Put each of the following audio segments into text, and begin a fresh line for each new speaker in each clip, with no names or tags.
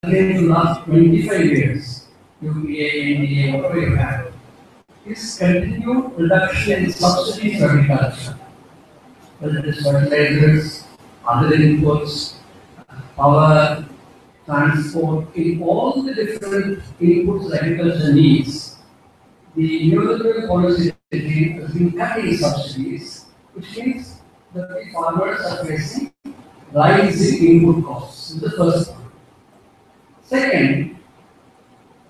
in the last 25 years, UPA, NDA, whatever you have, is continued reduction in subsidies for agriculture, whether it is fertilizers, other inputs, power, transport, in all the different inputs that agriculture needs. The neoliberal policy regime has been cutting subsidies, which means that the farmers are facing rising input costs. This is the first one. Second,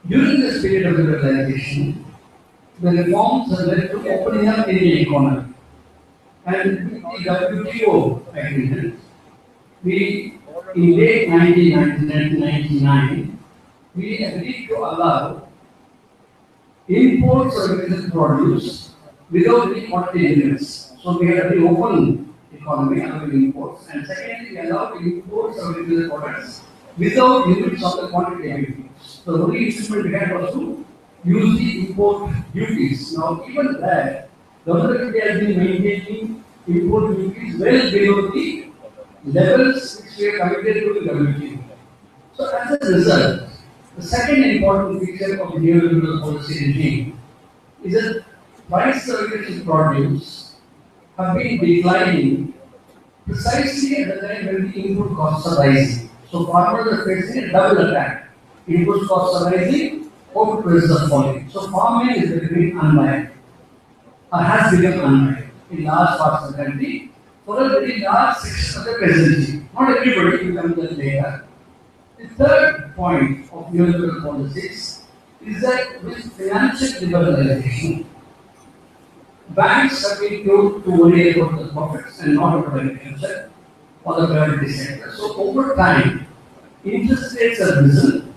during this period of liberalization, the reforms have led to opening up in the economy. And with the WTO agreement, in late 1999, we agreed to allow imports of agricultural produce without any quantity limits. So we had a very open economy allowing imports, and secondly, we allowed imports of agricultural products without limits of the quantity of imports. So the only instrument we had was to use the import duties. Now, even that, government of India has been maintaining import duties well below the levels which we are committed to the WTO. So as a result, the second important feature of the neoliberal policy regime is that price of agricultural produce have been declining precisely at the time when the input costs are rising. So farmers are facing a double attack. Input costs are rising, output prices are falling. So farming is becoming unviable, or has become unviable in large parts of the country for a very large section of the peasantry. Not everybody will come to that later. The third point of neoliberal policies is that with financial liberalization, banks have been told to worry about the profits and not about agriculture or the private sector. So over time, interest rates have risen,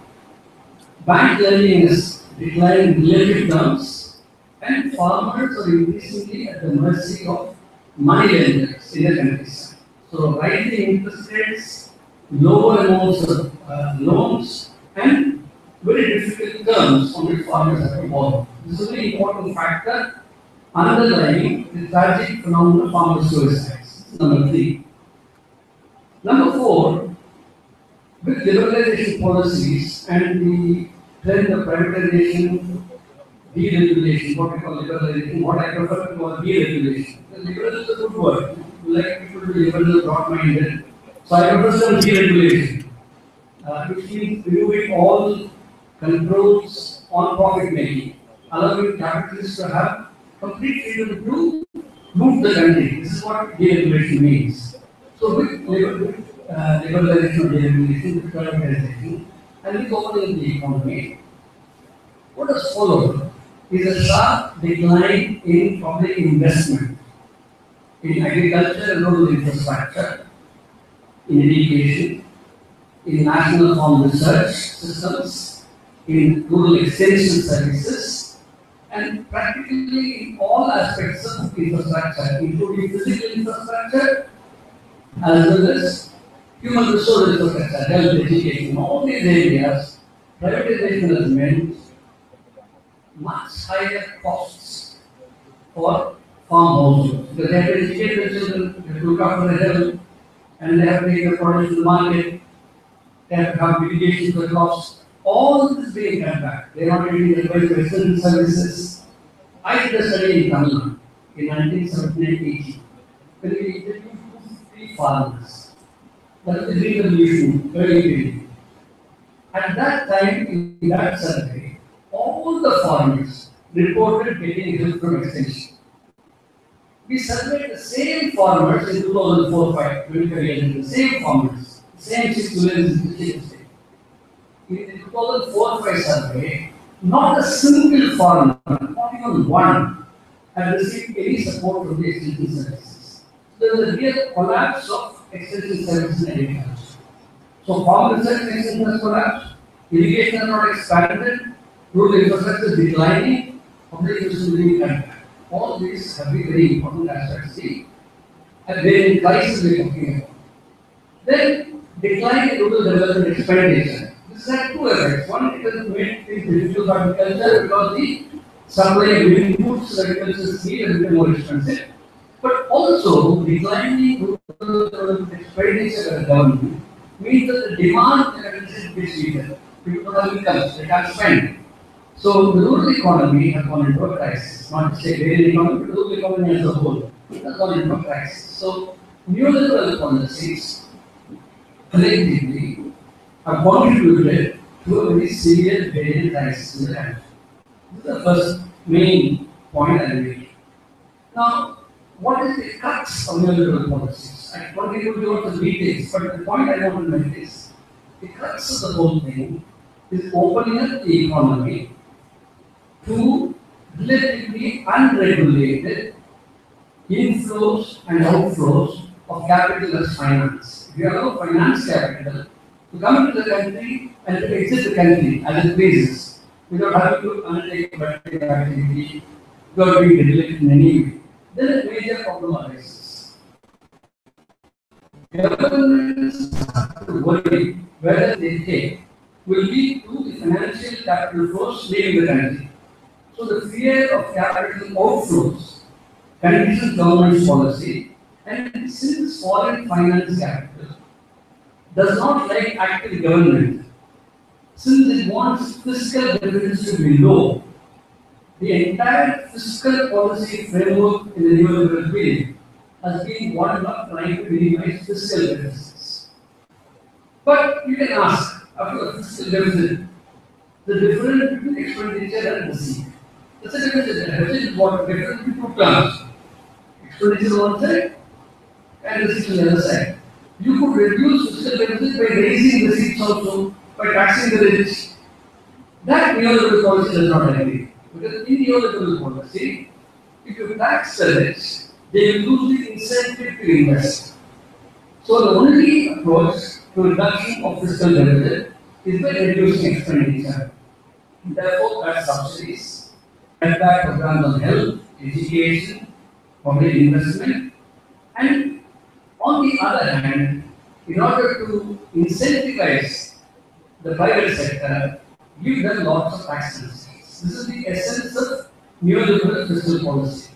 bank lending is declining in relative terms, and farmers are increasingly at the mercy of money lenders in the countryside. So rising interest rates, lower amounts of loans, and very difficult terms on which farmers have to borrow. This is a very important factor underlying the tragic phenomenon of farmer suicides. Number 3. Number 4, with liberalization policies and the trend of privatization, deregulation, what we call liberalization, what I prefer to call deregulation. The liberal is a good word. We like people to be liberal, broad-minded. So I prefer some deregulation, which means removing all controls on profit making, allowing capitalists to have complete freedom to move the country. This is what deregulation means. So with liberalization or deregulation, with privatization, and with opening the economy, what has followed is a sharp decline in public investment in agriculture and rural infrastructure, in education, in national farm research systems, in rural extension services, and practically in all aspects of infrastructure, including physical infrastructure as well as human resource infrastructure, health, education, all these areas. Privatization has meant much higher costs for farm households because they have to educate their children, they have to look after their health, and they have to take the produce to the market, they have to have mitigation for the costs. All this being cut back. They are not getting the right resident services. I did a study in Tamil Nadu in 1979-80 when we interviewed 250 farmers. That was the Green Revolution, very big. At that time, in that survey, all the farmers reported getting help from extension. We surveyed the same farmers in 2004-5, 25 years ago, the same farmers, the same 6 villages in the same state. In the 2004-5 survey, not a single farmer, not even one, had received any support from the extension services. There was a real collapse of extension services in agriculture. So farm research and extension has collapsed, irrigation has not expanded, rural infrastructure is declining, public investment being cut back. All these have been very important aspects. And then prices we are talking about. Then decline in rural development expenditure. This has two effects. One, it has made things difficult for agriculture because the supply of inputs agriculture need has become more expensive. But also declining rural development expenditure by the government means that the demand in the country is weaker. People don't have incomes, they can't spend. So the rural economy has gone into a crisis, not to say rural economy, but the rural economy as a whole has gone into a crisis. So neoliberal policies collectively have contributed to a very severe burial crisis in the country. This is the first main point I will make. Now, what is the crux of neoliberal policies? I won't be able to go into the details, but the point I want to make is the crux of the whole thing is opening up the economy to relatively unregulated inflows and outflows of capital as finance. If you allow finance capital to come into the country and to exit the country as it pleases, without having to undertake productive activity, without being regulated in any way, then a major problem arises. Governments have to worry whether they take will lead to the financial capital flows leaving the country. So the fear of capital outflows conditions government's policy, and since foreign finance capital does not like active government, since it wants fiscal deficits to be low, the entire fiscal policy framework in the neoliberal period has been one of trying to minimize fiscal deficits. But you can ask, after a fiscal deficit, the difference between expenditure and receipt. That's a difference. The deficit is what different between two terms. Expenditure on one side and receipts on the other side. You could reduce fiscal deficit by raising receipts also, by taxing the rich. That neoliberal policy does not agree. Because in neoliberal policy, if you tax the rich, they will lose the incentive to invest. So the only approach to reduction of fiscal deficit is by reducing expenditure. Therefore, cut subsidies, cut back programs on health, education, public investment, and on the other hand, in order to incentivize the private sector, give them lots of tax concessions. This is the essence of neoliberal fiscal policy.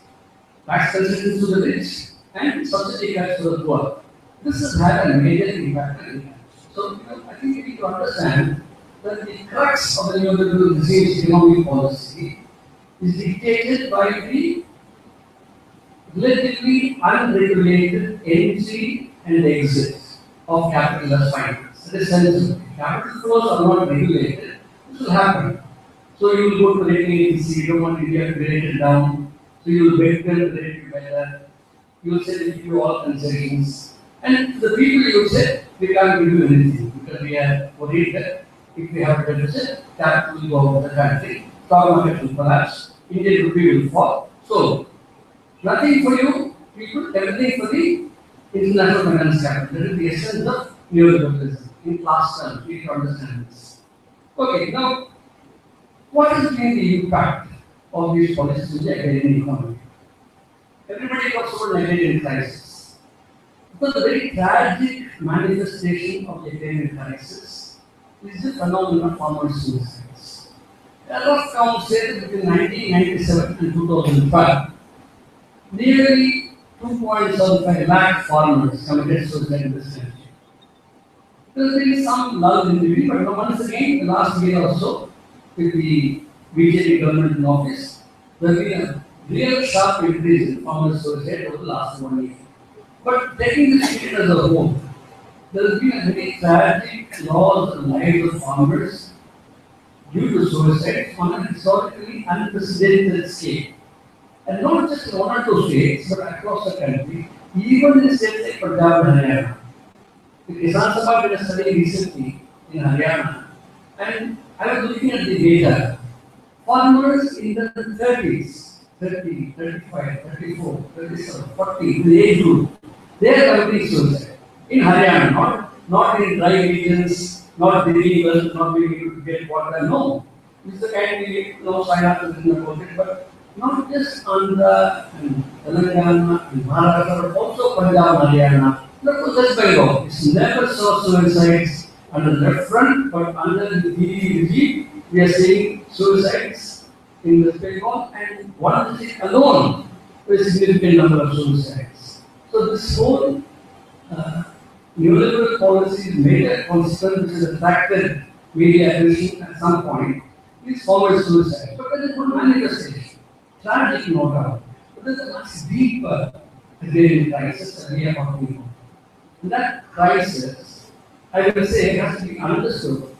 Tax concessions to the rich and subsidy cuts to the poor. This has had a major impact on the country. So, I think we need to understand that the crux of the neoliberal regime economic policy is dictated by the relatively unregulated entry and exit of capital as finance. That is sensible. Capital flows are not regulated. This will happen. So you will go to rating agency, you don't want India to rate it down. So you will wait them to rate it better. You will say they give you all concessions. And to the people you will say, we can't give you anything because we are worried that if we have a deficit, capital will go out of the country, stock market will collapse, Indian rupee will fall. So nothing for you, people, everything for the international finance capital. That is the essence of neoliberalism. In class terms, we need to understand this. Okay, now, what has been the impact of these policies in the agrarian economy? Everybody talks about agrarian crisis. Because the very tragic manifestation of the agrarian crisis is the phenomenon of farmer suicides. A rough count says that between 1997 and 2005, nearly 2.75 lakh farmers committed suicide in this country. There has been some lull in between, but once again, the last year or so, with the BJP government in office, there has been a real sharp increase in farmer suicide over the last 1 year. But taking this period as a whole, there has been a very tragic loss of the lives of farmers due to suicide on a historically unprecedented scale. And not just in one or two states, but across the country, even in states like Punjab and Haryana. The Kisan Sabha did a study recently in Haryana, and I was looking at the data. Farmers in the 30s, 30, 35, 34, 37, 40, the age group, they are committing suicide. In Haryana, not in dry regions, not the rivers, not being able to get water, no. This is the kind we sign up to about it, but not just Andhra and Telangana and Maharashtra, but also Punjab and Haryana. Not to West Bengal. It's never saw suicides under the left front, but under the DD regime, we are seeing suicides in West Bengal, and one district alone with a significant number of suicides. So this whole neoliberal policies made a consequence which has attracted media attention at some point is forward suicide. But there is one manifestation, tragic no doubt. But there is a much deeper agrarian crisis that we are talking about. And that crisis, I will say, has to be understood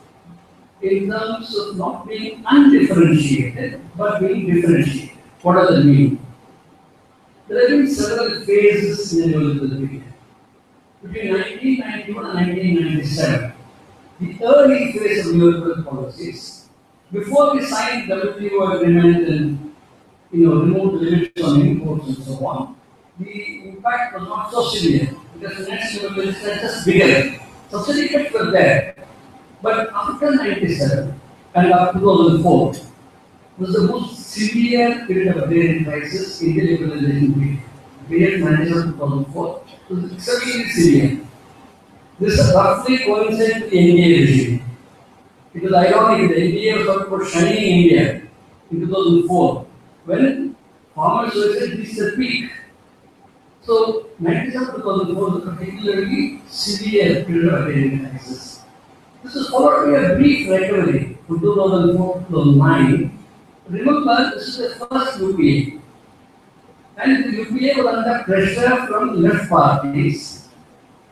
in terms of not being undifferentiated, but being differentiated. What does that mean? There have been several phases in the neoliberal period. Between 1991 and 1997, the early phase of neoliberal policies, before we signed the WTO agreement and removed the limits on imports and so on, the impact was not so severe because the next neoliberalism was just bigger. Subsidy effects were there. But after 97 and after 2004 was the most severe period of agrarian crisis in the liberalization period. Period 97 to 2004 was exceptionally severe. This roughly coincided with the NDA regime. It was ironic, the NDA was talking about shining India in 2004 when farmers were reached the peak. So 97 to 2004 was a particularly severe period of agrarian crisis. This is followed by a brief recovery from 2004 to 2009. Remember, this is the first UPA. And the UPA was under pressure from left parties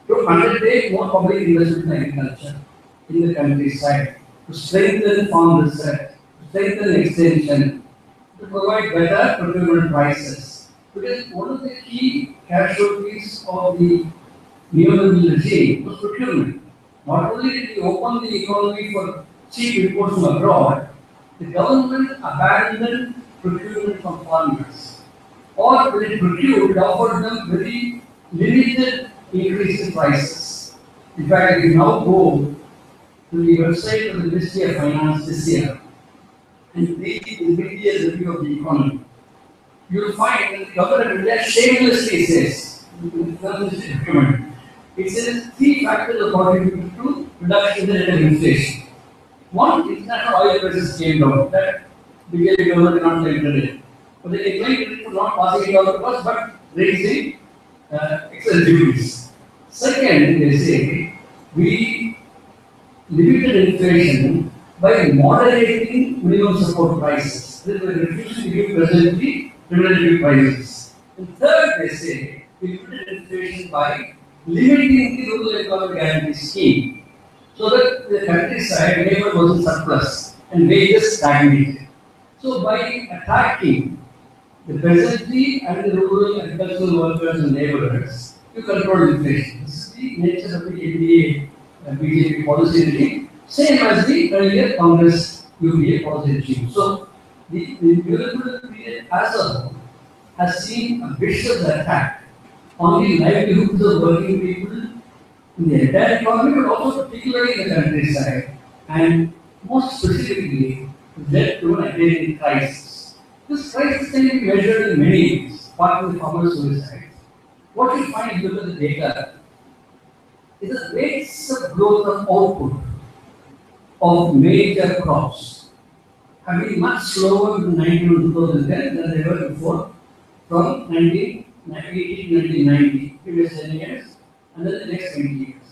to undertake more public investment in agriculture in the countryside, to strengthen farm research, to strengthen extension, to provide better procurement prices. Because one of the key casualties of the neoliberal regime was procurement. Not only did we open the economy for cheap imports from abroad, the government abandoned procurement from farmers. Or when it procured, it offered them very limited increase in prices. In fact, if you now go to the website of the Ministry of Finance this year and read the mid-year review of the economy, you will find that the government of India shamelessly says, it says three factors are contributing to reduction in the inflation. One, international oil prices came down. That the BJP government did not claim credit. But they claimed credit for not passing it on to us, but raising excess duties. Second, they say, we limited inflation by moderating minimum support prices. They were refusing to give presently primitive prices. And third, they say, we limited inflation by limiting the rural economic guarantee scheme so that the countryside labor was in surplus and wages stagnated. So by attacking the peasantry and the rural agricultural workers and laborers, you control inflation. This is the nature of the NDA BJP policy regime, same as the earlier Congress UPA policy regime. So the neoliberal period as a whole has seen a vicious attack on the livelihoods of working people in the entire economy, but also particularly in the countryside, and most specifically led to an agrarian crisis. This crisis can be measured in many ways, apart from the farmer suicides. What you find if you look at the data is the rates of growth of output of major crops have been much slower in 2010 than they were before, from 1980 to 1990, previous 10 years, and then the next 20 years.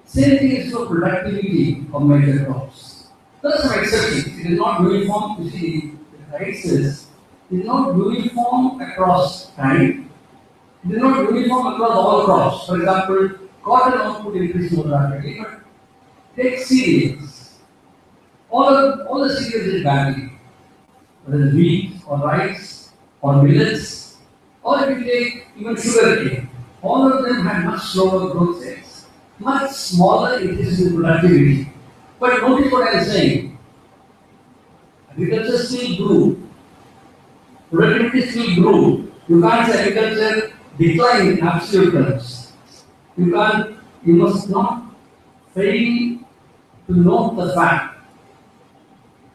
Same thing is for productivity of major crops. There are some exceptions. It is not uniform. You see, the crisis is not uniform across time. It is not uniform across all crops. For example, cotton output increased more rapidly, but take cereals. All the cereals did badly. Whether it's wheat or rice or millets, or if you take even sugarcane, all of them had much slower growth rates, much smaller increases in productivity. But notice what I am saying. Agriculture still grew, productivity still grew. You can't say agriculture declined in absolute terms. You must not fail to note the fact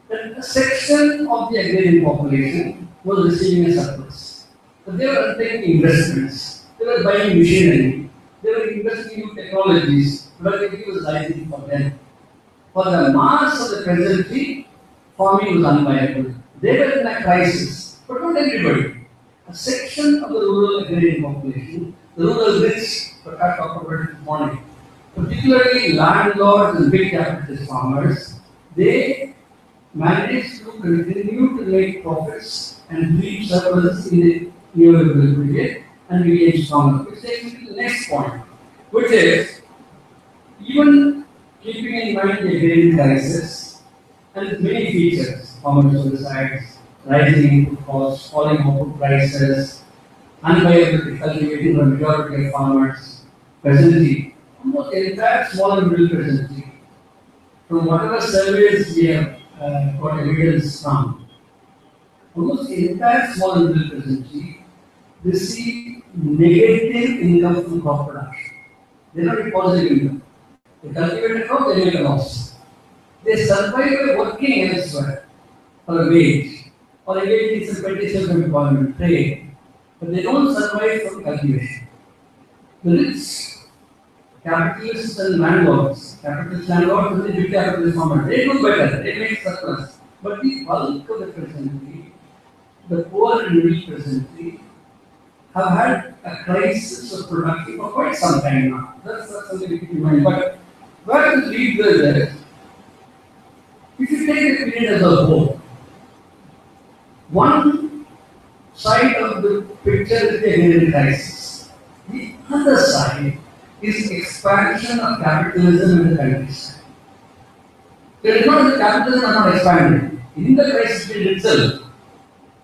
that a section of the agrarian population was receiving a surplus. But they were undertaking investments, they were buying machinery, they were investing in new technologies, productivity was rising for them. For the mass of the peasantry, farming was unviable. They were in a crisis, but not everybody. A section of the rural agrarian population the rural rich, Prakash talked about it this morning, particularly landlords and big capitalist farmers, they manage to continue to make profits and reap surpluses in the neoliberal period and became stronger. Which takes me to the next point, which is even keeping in mind the agrarian crisis and its many features, farmer suicides, rising input costs, falling output prices, unviability cultivating for majority of farmers, presently, almost the entire small and middle presently, from whatever surveys we have got evidence from, almost the entire small and middle presently receive negative income from crop production. They are not positive income. They cultivate a crop, they make a loss. They survive by working elsewhere for a wage or engage in some petitions of employment, trade, but they don't survive from cultivation. The rich capitalists and landlords, capitalist landlords and the big capitalist farmers, they do better, they make surplus. But the bulk of the presently, the poor and rich presently, have had a crisis of production for quite some time now. That's something to keep in mind. But where to lead this? If you take the period as a whole, one side of the picture is the agrarian crisis. The other side is expansion of capitalism in the countryside. There is not that capitalism has not expanded. In the crisis period itself,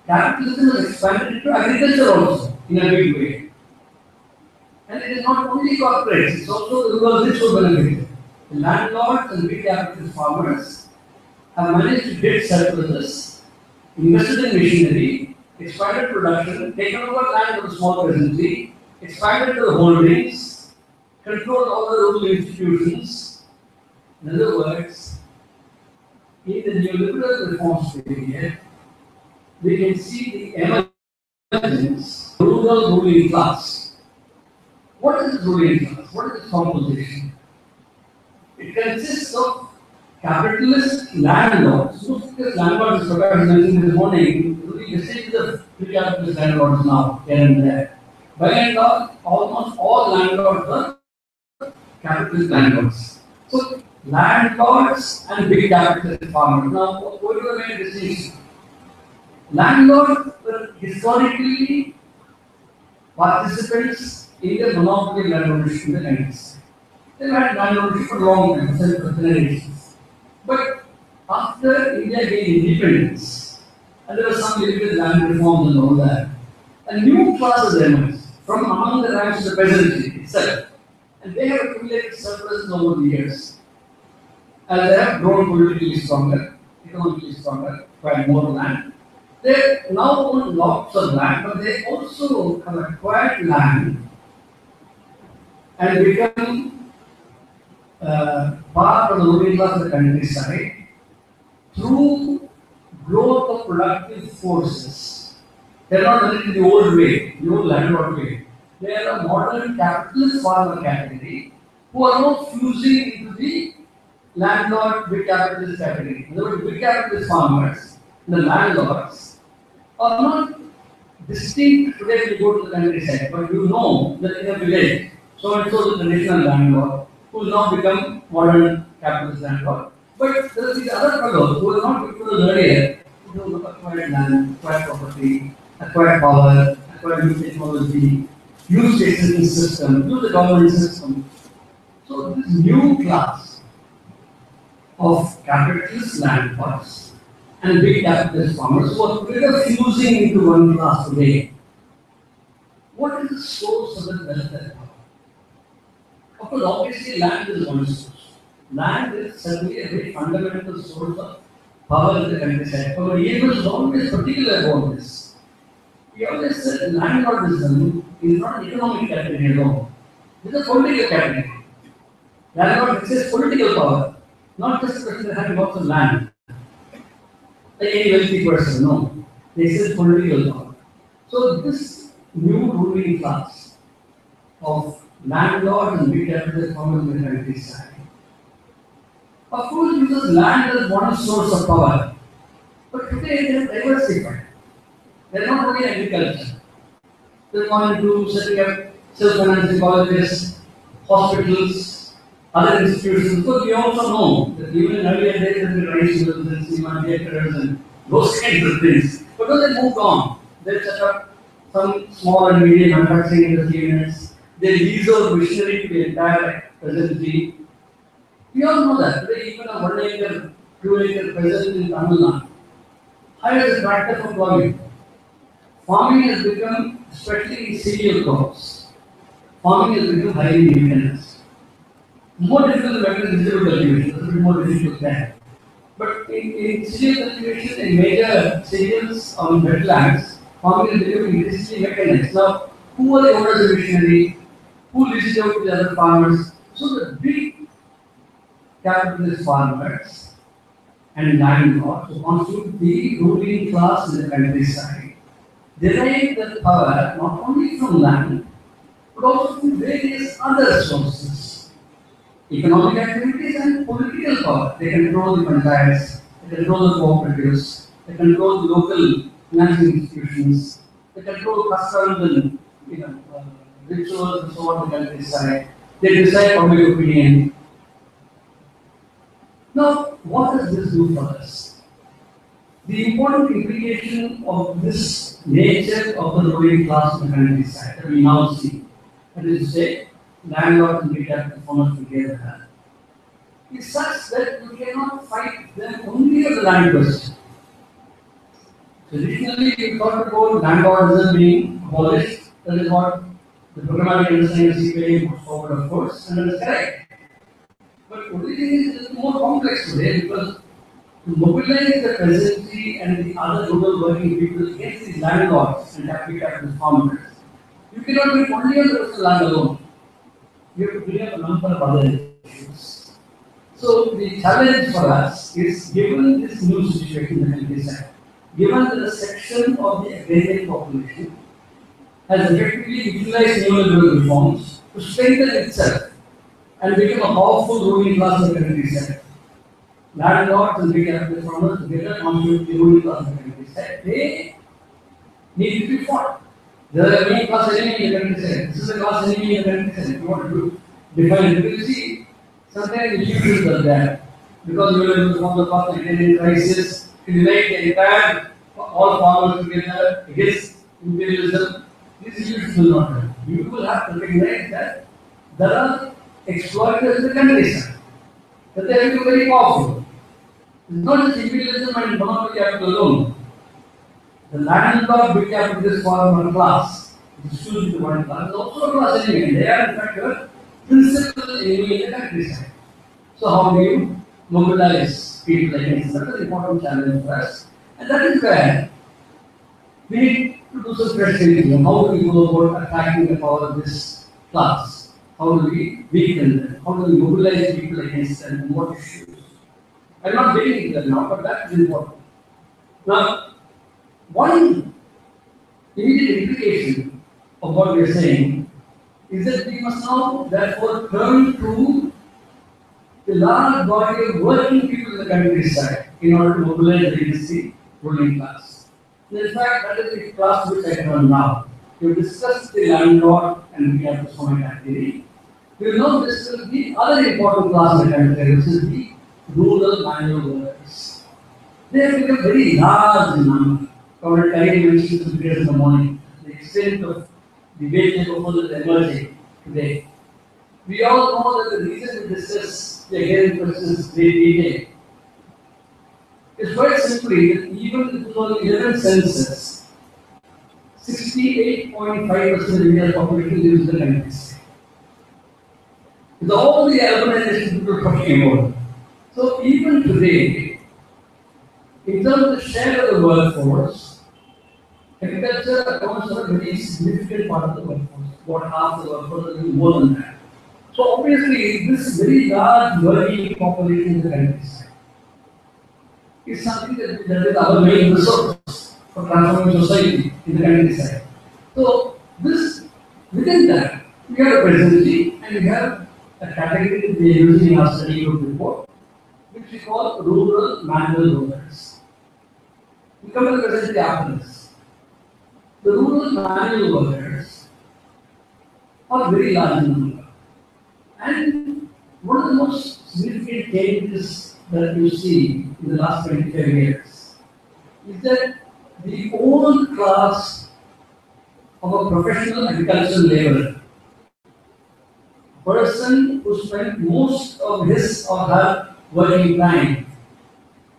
capitalism has expanded into agriculture also in a big way. And it is not only corporates, it's also the rural rich who benefit. The landlords and big capitalist farmers have managed to get surpluses, invested in machinery, expanded production, taken over land of the small peasantry, expanded the holdings, controlled all the rural institutions. In other words, in the neoliberal reforms period, we can see the emergence of rural ruling class. What is this ruling class? What is its composition? It consists of capitalist landlords. Most of the landlords, as Prakash mentioned this morning, we distinct the pre-capitalist landlords now, here and there. By and large, almost all landlords are capitalist landlords. So, landlords and big capitalist farmers. Now, what is the main distinction? Landlords were historically participants in the monopoly landownership in the countries. They had landownership for a long time, for generations. But after India gained independence, and there were some limited land reforms and all that, a new class has emerged from among the ranks of the peasantry itself. And they have accumulated surpluses over the years. As they have grown politically stronger, economically stronger, acquired more land. They now own lots of land, but they also have acquired land and become part of the ruling class of the countryside through growth of productive forces. They are not running in the old way, the old landlord way. They are a modern capitalist farmer category who are now fusing into the landlord big capitalist category. In other words, big capitalist farmers, the landlords, are not distinct today when you go to the countryside, but you know that in a village, so and so is the traditional landlord who will now become modern capitalist landlord. But there are these other fellows who were not people earlier, who acquired land, acquired property, acquired power, acquired new technology, use the existing system, use the government system. So this new class of capitalist landlords and big capitalist farmers who are together fusing into one class today. What is the source of the wealth and power? Of course, obviously land is one source. Land is certainly a very fundamental source of power in the countryside. Our EMS is always particular about this. We always said landlordism is not an economic category alone. It is a political category. Landlord exists political power, not just a person that has lots of land. Like any wealthy person, no. They exist political power. So this new ruling class of landlords and big capitalist farmers in the countryside, of course, uses land as one source of power. But today they are diversified. They are not only agriculture. They are going into setting up self-financing colleges, hospitals, other institutions. Because we also know that even in earlier days there were rice mills and cinema theatres and those kinds of things. But when they moved on, they set up some small and medium manufacturing industry units. They lease out machinery to the entire presidency. We all know that. Today, even a 1 acre, 2 acre peasant in Tamil Nadu hires a tractor for plowing. Farming has become, especially in cereal crops, farming has become highly mechanized. More difficult than vegetable cultivation, a little more difficult there. But in cereal cultivation, in major cereals on wetlands, farming is becoming increasingly mechanized. Now, who are the owners of machinery? Who leases out to the other farmers? So the big capitalist farmers and landlords who constitute the ruling class in the countryside derive their power not only from land but also from various other sources. Economic activities and political power. They control the panchayats, they control the cooperatives, they control the local financing institutions, they control customs and rituals and so on in the countryside. They decide public opinion. Now, what does this do for us? The important implication of this nature of the ruling class in the countryside that we now see, that is to say, landlords and big capital farmers together, is such that you cannot fight them only on the land question. Traditionally, we thought about landlordism being abolished. That is what the programmatic understanding of CPA puts forward, of course, and that is correct. But originally, it is more complex today because to mobilize the peasantry and the other rural working people against the landlords and capital farmers, you cannot be only on the personal land alone. You have to bring up a number of other issues. So the challenge for us is, given this new situation in the countryside, given that a section of the agrarian population has effectively utilized neoliberal reforms to strengthen itself and become a powerful ruling class in the countryside. Landlords and big capital farmers together constitute the ruling class in the countryside. They need to be fought. There are many class enemy in the countryside. This is a class enemy in the countryside. If you want to define it, you see, sometimes the issues are there. Because you will form the cost of crisis, you make the entire all farmers together against imperialism. These issues will not happen. You will have to recognize that there are exploiters in the countryside, that they have become very powerful. It's not just imperialism and monopoly capital alone. The landlord big capitalist farmer class, which is choosing the one class, is also a class enemy. They are in fact a principal enemy in the countryside. So how do you mobilize people against that? That's an important challenge for us. And that is where we need to do some fresh thinking. How do we go about attacking the power of this class? How do we weaken them? How do we mobilize people against them? And what issues? I'm not getting into that now, but that is important. Now, one immediate implication of what we are saying is that we must now therefore turn to the large body of working people in the countryside in order to mobilize against the ruling class. And in fact, that is the class to which I turn now. We have discussed the landlord and we have the Somatic category. We will now discuss the other important class in the country, which is the rural manual workers. They have become very large in number. Our Kari mentioned some figures in the morning. The extent of the wage labor force is emerging today. We all know that the reason we discuss the agrarian questions in great detail is quite simply that even in the 2011 census, 68.5% of India's population lives in the countryside. With all the urbanization people are talking about. So even today, in terms of the share of the workforce, agriculture accounts for a very significant part of the workforce. About half the workforce, is more than that. So obviously, this very large working population in the countryside is something that is our main resource for transforming society in the countryside. So this, within that, we have a presidency and we have a category that we are using in our study group report, which we call rural manual workers. We come to the presidency after this. The rural manual workers or very large number. And one of the most significant changes that you see in the last 25 years is that the old class of a professional agricultural laborer, person who spent most of his or her working time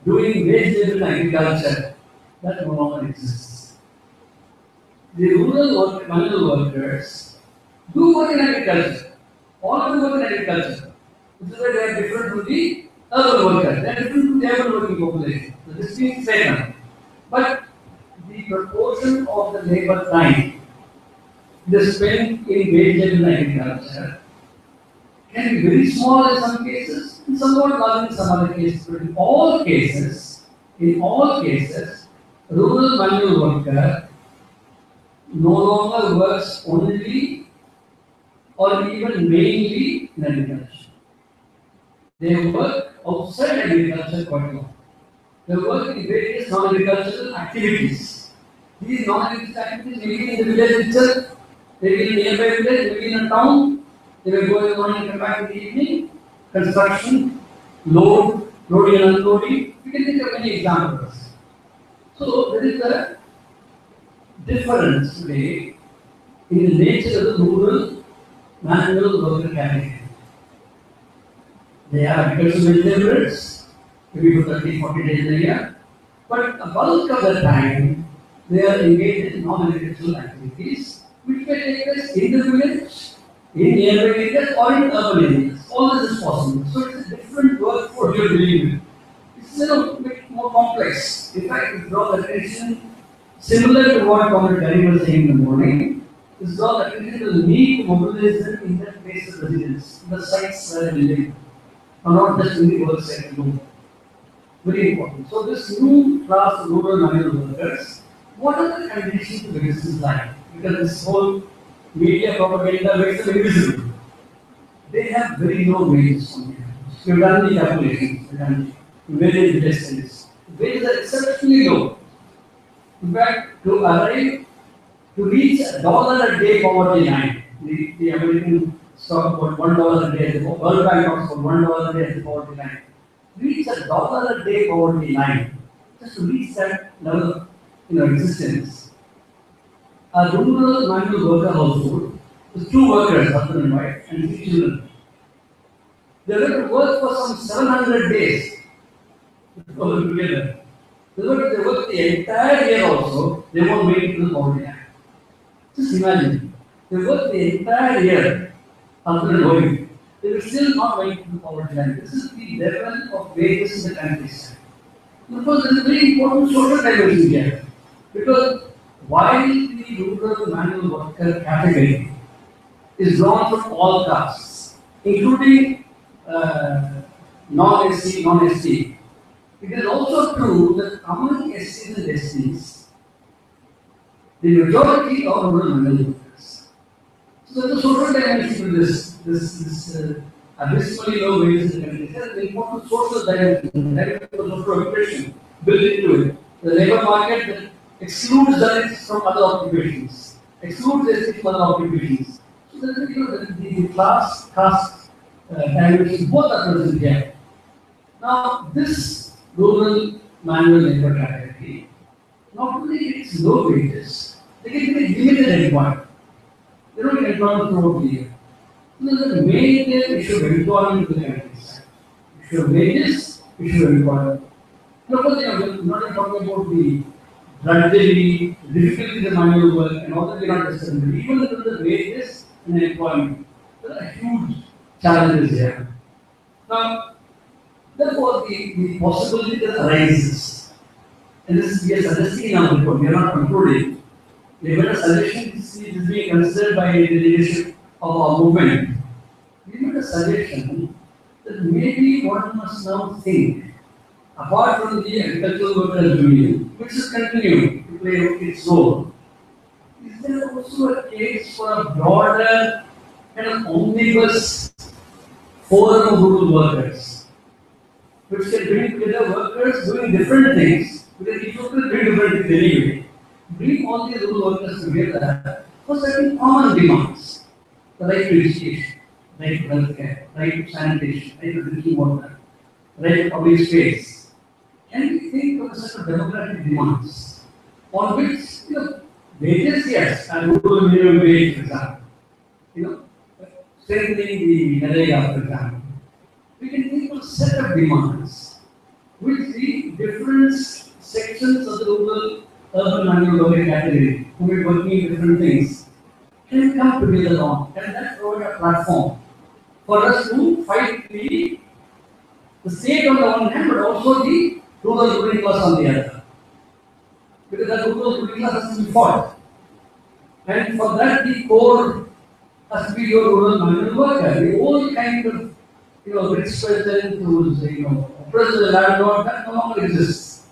doing wage labor agriculture, that no longer exists. The manual workers do work in agriculture. All of them work in agriculture. This is why they are different from the urban workers. They are different from the urban working population. So this means second. But the proportion of the labor time they spend in wage labor agriculture can be very small in some cases, and somewhat large in some other cases. But in all cases, rural manual worker no longer works only or even mainly in agriculture. They work outside agriculture quite a lot. They work in various non-agricultural activities. These non-agricultural activities may be in the village itself, they may be in a nearby village, maybe in a town. They will go in the morning and come back in the evening. Construction, loading and unloading. You can think of many examples. So there is a difference today in the nature of the rural manual worker category. They are agricultural laborers, maybe for 30, 40 days a year. But a bulk of the time, they are engaged in non-agricultural activities, which may take place in the village, in nearby areas, or in urban areas. All this is possible. So it's a different workforce you're dealing with. It's a bit more complex. In fact, it draws attention, similar to what Comrade Gary was saying in the morning, it draws attention to the need to mobilize them in their place of residence, in the sites where they live, or not just in the work site alone. Very important. So this new class of rural manual workers, what are the conditions of existence like? Because this whole media propaganda makes them invisible. They have very low wages on here. We've done the calculations, we've done various destinies. Wages are exceptionally low. In fact, to reach $1 a day poverty line, the American talk about $1 a day, the World Bank talks about $1 a day as the poverty line. Reach $1 a day poverty line, just to reach that level of existence. A rural manual worker household with 2 workers, husband and wife, and 3 children. They are going to work for some 700 days all together. They work the entire year also, they won't make it to the poverty line. Just imagine, they work the entire year, husband and wife. They will still not make it to the poverty line. This is the level of wages in the countryside. Of course, there is a very important social dimension here. Because while the rural manual worker category is drawn from all castes, including non-SC, non-ST, it is also true that among SCs and STs, the majority are rural manual workers. So there is a social dimension to this abysmally low wages in the country. There is an important social dimension, social occupation built into it. The labour market that excludes Dalits from other occupations, excludes SCs from other occupations. So there is the class, caste dimension, both are present here. Now, this rural manual labour category not only gets low wages, they get limited employment. They don't get employment throughout the year. So there's a major issue of employment in the countryside. Issue of wages, issue of employment. And of course, we're not even talking about the drudgery, the difficulties of manual work, and all that we're not discussing. Even with the wages and employment, there are huge challenges here. Now, therefore, the possibility that arises, and this we are suggesting in our report, we are not concluding. We have made a suggestion, this is being considered by the leadership of our movement. We made a suggestion that maybe one must now think, apart from the agricultural workers union, which is continuing to play its role, is there also a case for a broader kind of omnibus forum of rural workers, which can bring together workers doing different things, because each of them bring different things anyway. Bring all these rural workers together for certain common demands. the right to education, right to healthcare, right to sanitation, right to drinking water, right to public space. Can we think of a set of democratic demands on which, wages, yes, and rural minimum wage, for example, you know, strengthening the NREGA, for example. We can think of a set of demands which the different sections of the rural urban manual worker category who are working in different things can come together on, and that provide a platform for us to fight the state on the one hand, but also the rural ruling class on the other. Because the rural ruling class has to be fought. And for that, the core has to be your rural manual worker. The old kind of, rich person who's, oppressed the landlord, that no longer exists.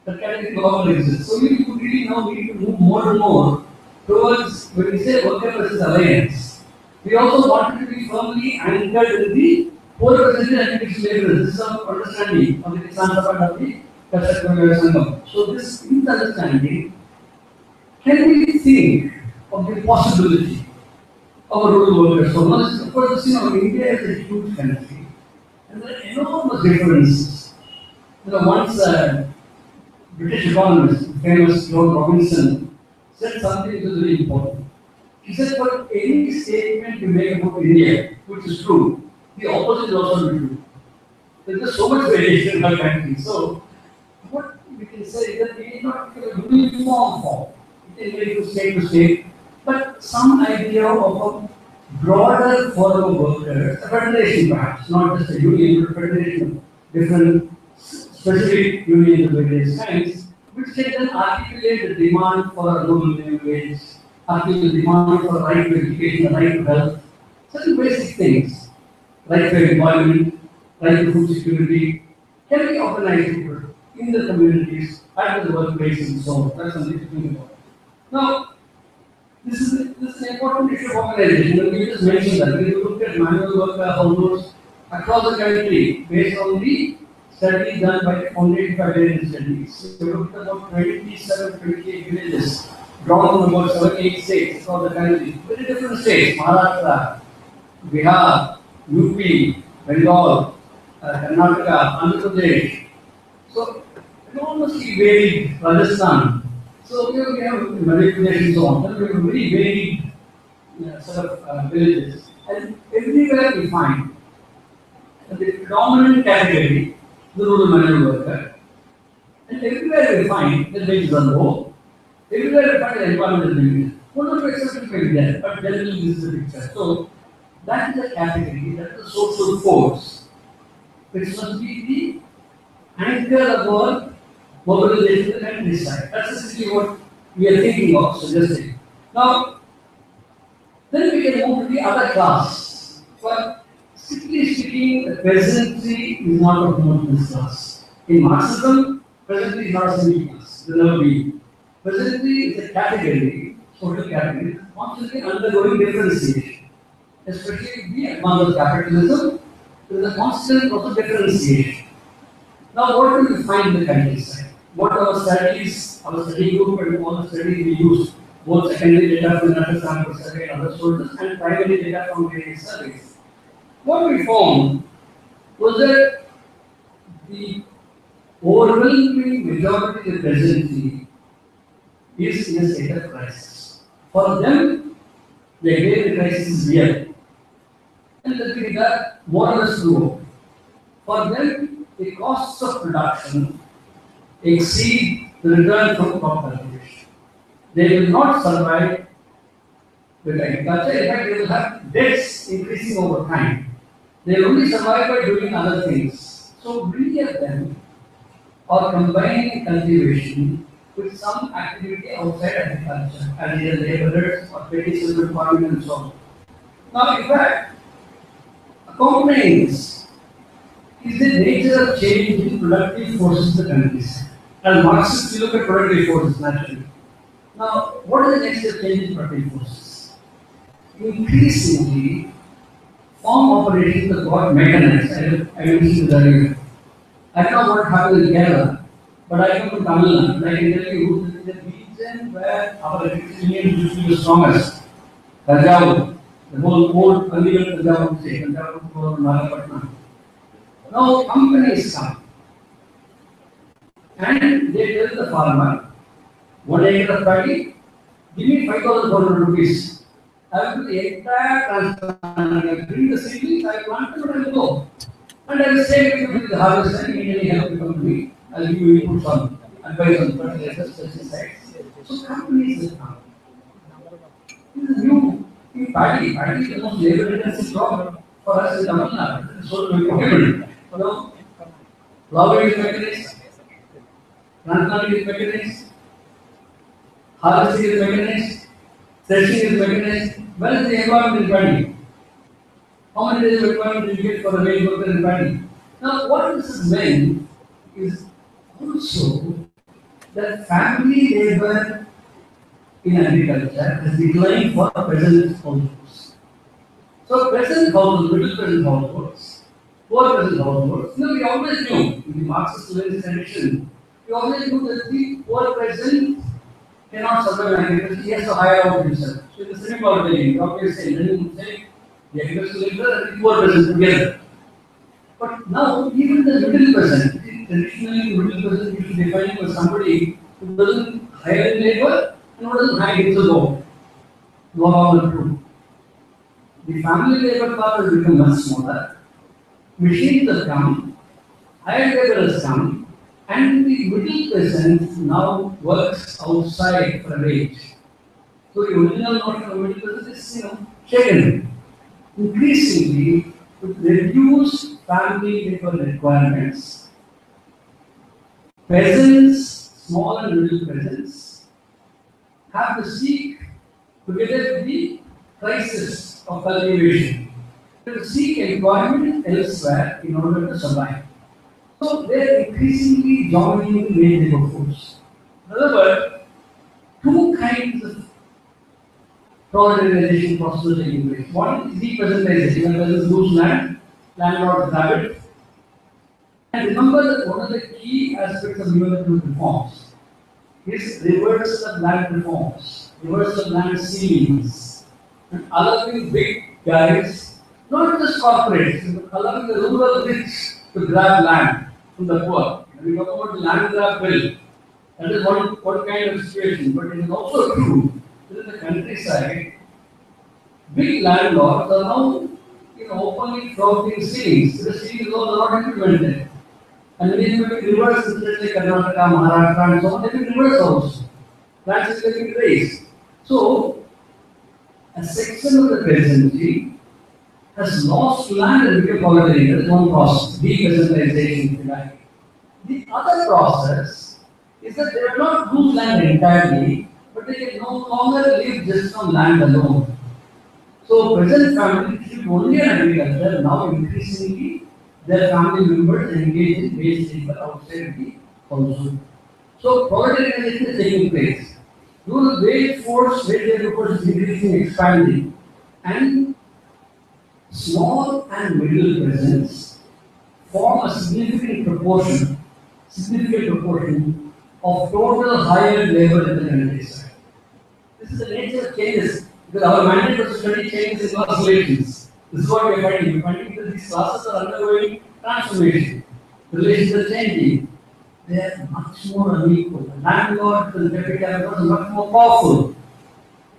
That category no longer exists. So we really now need to move more and more towards, when we say worker versus alliance, we also want it to be firmly anchored in the poor percentage and mixed laborers. This is our understanding of the Kisan Sabha of the Kashak Sangam. So this understanding, can we think of the possibility of a rural worker? So once, of course, India is a huge country, and there are enormous differences. Once British economist, famous Lord Robinson, said something which is very important. He said, for any statement you make about India, which is true, the opposite is also true. There is so much variation in our country. So, what we can say is that we need not have a uniform form. It can vary from state to state, but some idea of a broader form of workers, a federation perhaps, not just a union, but a federation of different specific unions of various kinds, which can then articulate the demand for a rural minimum wage, articulate the demand for a right to education, a right to health, certain basic things, right to employment, right to food security, can be organized in the communities, at the workplace, and so on. That's something to think about. Now, this is an important issue of organization. We just mentioned that we looked at manual worker households across the country based on the studies done by the Foundation for Agrarian Studies. We looked at about 27, 28 villages drawn from about 7, 8 states across the country. Very different states: Maharashtra, Bihar, UP, Bengal, Karnataka, Andhra Pradesh. So, enormously varied. Rajasthan. So, we have Madhya Pradesh and so on. Then we have very varied sort of villages. And everywhere we find the predominant category, the rural manual worker. And everywhere we find the wages are low. Everywhere we find the employment is limited. One or two exceptions may be there, but generally this is the picture. So, that is a category, that is a social force, which must be the anchor of our mobilization in the countryside. That's essentially what we are thinking of suggesting. Now, then we can move to the other class. But strictly speaking, the peasantry is not a homogeneous class. In Marxism, peasantry is not a single class. There will never be. Peasantry is a category, social category, constantly undergoing differentiation. Especially the advance of capitalism, there is a constant process of differentiation. Now, what do we find in the countryside? What our studies, our study group, and all the studies we use, both secondary data from national sample survey and other sources, and primary data from various surveys. What we found was that the overwhelming majority of the peasantry is in a state of crisis. For them, the agrarian crisis is real. And let me get that more or less true. For them, the costs of production exceed the return from crop cultivation. They will not survive with agriculture. In fact, they will have debts increasing over time. They will only survive by doing other things. So many of them are combining cultivation with some activity outside agriculture, as either laborers or petty civil farming and so on. Now, in fact, accompanying this is the nature of change in productive forces of the countries. As Marxists, we look at productive forces naturally. Now, what is the nature of change in productive forces? Increasingly, farm operations have got mechanized. I mentioned this earlier. I don't know what happened in Kerala, but I come from Tamil Nadu, and I can tell you this is the region where our agricultural union used to be the strongest. Tanjavur. the whole old earlier Punjab state, Punjab or Nagapatnam. Now companies come and they tell the farmer, 1 acre of paddy, give me 5,400 rupees. I will do the entire transplant. I will bring the seedlings, I will plant them and I will go. And I will stay with you with the harvest and any help you come to me. I will give you inputs on advice on fertilizers, pesticides. So companies will come. This is new paddy. Paddy is the most labor intensive job for us in Tamil Nadu. So we prohibit. So, plowing is mechanized, transplanting is mechanized, harvesting is mechanized, threshing is mechanized. When is the environment in paddy? How many days of requirement do you get for the main worker in paddy? Now, what this has meant is also that family labor in agriculture has declined for peasant households. So, peasant households, middle peasant households, poor peasant households, we always knew in the Marxist-Leninist tradition, we always knew that the poor peasant cannot survive in agriculture, he has to hire out himself. So, in the semi-poverty, we always say, the agricultural labor and the poor peasant together. But now, even the middle peasant, traditionally the middle peasant used to define as somebody who doesn't hire labor and who doesn't hire himself out. The family labor part has become much smaller. Machines have come, higher labor has come, and the middle peasant now works outside for a wage. So the original notion of middle peasant is, shaken. Increasingly, with reduced family labor requirements, peasants, small and middle peasants, have to seek together with the crisis of cultivation, to seek employment elsewhere in order to survive. So they are increasingly joining the main labor force. In other words, two kinds of proletarialization process taking place. One is depeasantization, when peasants lose land, landlords grab it. And remember that one of the key aspects of neoliberal reforms is reversal of land reforms, reversal of land ceilings, and allowing big guys, not just corporates, but allowing the rural rich to grab land from the poor. We talk about the land grab bill. That is one kind of situation, but it is also true that in the countryside, big landlords are now openly flouting ceilings. The ceilings are not implemented. And when you reverse the states like Karnataka, Maharashtra, and so on, they will reverse also. Plants are getting raised. So, a section of the peasantry has lost land and become proletariat. That is one process, depeasantization, if you like. The other process is that they will not lose land entirely, but they can no longer live just on land alone. So, peasant families live only on agriculture, now increasingly their family members engage in wage labor outside the household. So, proletarialization is taking place. The wage labor force is increasing, expanding, and small and middle peasants form a significant proportion of total hired labor in the countryside. This is the nature of changes, because our mandate was to study changes in class relations. This is what we are finding. We are finding that these classes are undergoing transformation. Relations are changing. They are much more unequal. The landlord and deputy landlord are much more powerful.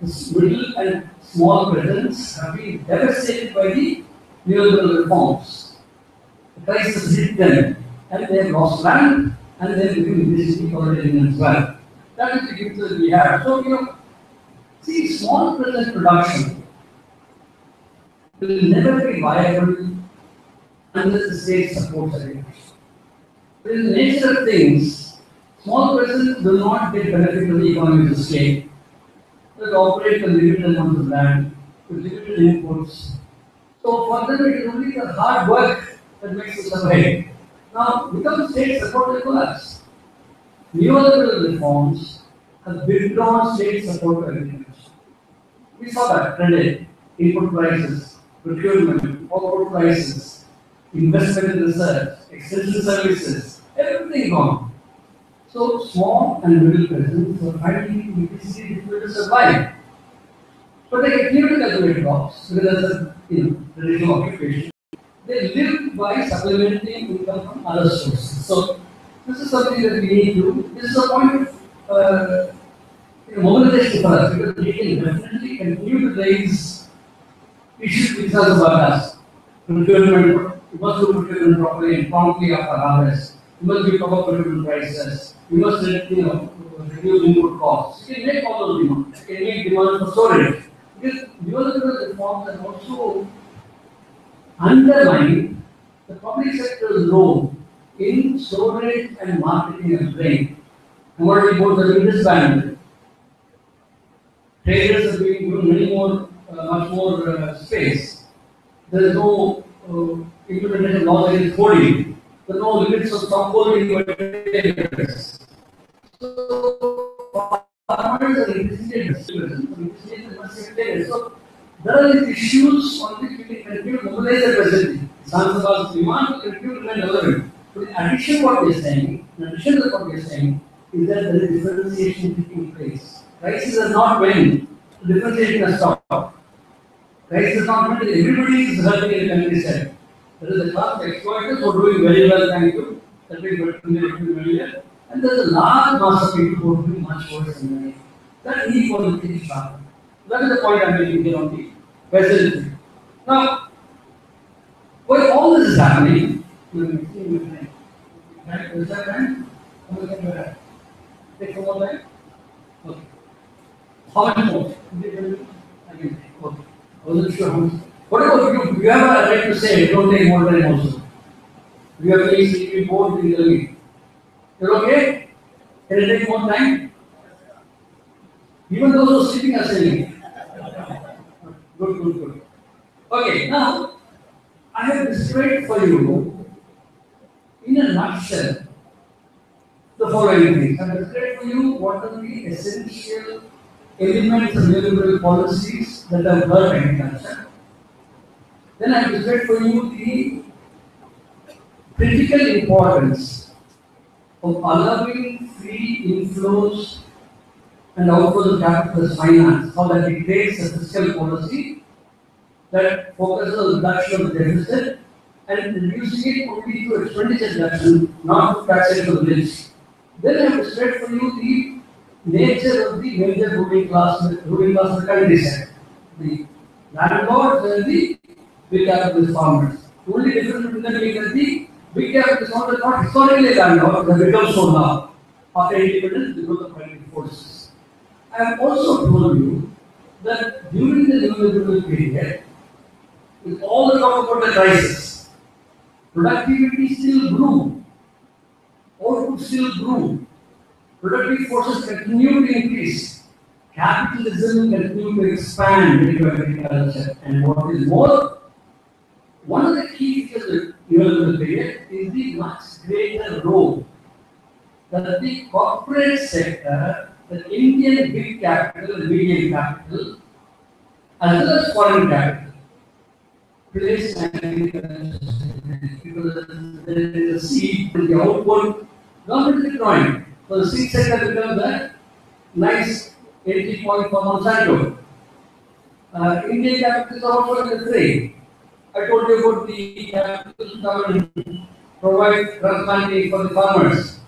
The middle and small peasants have been devastated by the neoliberal reforms. The crisis hit them, and they have lost land, and they have become increasingly proletarian as well. That is the picture we have. So, see, small peasant production will never be viable unless the state supports agriculture. But in the nature of things, small peasants will not get benefit of the economies of scale. They operate with limited amounts of land, with limited inputs. So for them, it is only the hard work that makes us survive. Now, without state support, they collapse. Neoliberal reforms have withdrawn state support to agriculture. We saw that credit, input prices, procurement, output prices, investment in research, extension services, everything gone. So small and middle peasants are finding it increasingly difficult to survive. But they continue to calculate costs because that's a traditional occupation. They live by supplementing income from other sources. So this is something that we need to do. This is a point of mobilization for us because we can definitely continue to raise issues which are about us. Procurement, you must do procurement properly and promptly after harvest. You must give proper procurement prices. You must reduce input costs. You can make all those demands. You can make demands for storage. Because neoliberal reforms are also undermine the public sector's role in storage and marketing of grain. Commodity boards have been disbanded. Traders have been given much more space. There is no implementation laws against hoarding. There are no limits of stock holding by traders. So farmers are increasingly distributed. So there are these issues on which we can continue to mobilize the facility. Zanzibar's demand will continue to remain relevant. But in addition to what we are saying, is that there is differentiation taking place. Crisis is not when the differentiation has stopped. Crisis is not when everybody is hurting in the countryside. There is a class of exploiters who are doing very well, thank you. That is what we are doing. And there is a large mass of people who are doing much worse than many. That inequality is sharp. That is the point I am making here on the facility. Now, while all this is happening, right? Is that right? Take some more time. Okay. How much more? Again, okay. I wasn't sure how much. What about you? You have a right to say, don't take more time also. You have to more in the lead. You're okay? Can I take more time? Even those who are sleeping are saying. Good. Okay, now I have described for you in a nutshell the following things. I have described for you what are the essential elements of neoliberal policies that have hurt agriculture. Then I have described for you the critical importance of allowing free inflows and outflows of capital as finance, how that dictates a fiscal policy that focuses on reduction of the deficit and reducing it only through expenditure reduction, not through taxation of the rich. Then I have described for you the nature of the major ruling class of the countryside, the landlords and the big capitalist farmers. The only difference between them is that the big capitalists are not historically landlords, they have become so now. After independence, because of private forces. I have also told you that during the neoliberal period, with all the talk about the crisis, productivity still grew, output still grew, productive forces continue to increase, capitalism continued to expand into agriculture, and what is more, one of the key features of the neoliberal period is the much greater role that the corporate sector, the Indian big capital and medium capital, as well as foreign capital, plays in agriculture because there is a seed and the output, government is drawing. So the seed sector becomes a nice entry point for Monsanto. Indian capital is also in the fray. I told you about the capital government provide transplanting for the farmers.